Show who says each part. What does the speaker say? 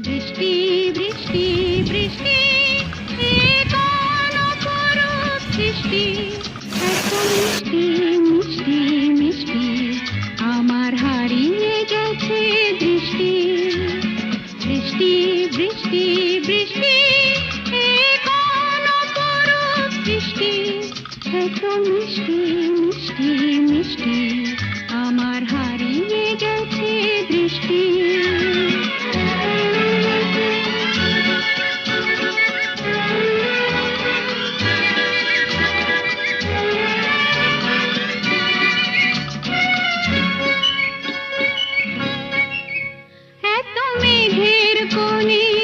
Speaker 1: বৃষ্টি বৃষ্টি বৃষ্টি এ কোন অপরূপ সৃষ্টি, এত মিষ্টি মিষ্টি মিষ্টি আমার হারিয়ে গেছে দৃষ্টি। বৃষ্টি বৃষ্টি বৃষ্টি এ কোন অপরূপ সৃষ্টি, এত মিষ্টি মিষ্টি মিষ্টি আমার হারিয়ে গেছে দৃষ্টি। এত মেঘের কোণে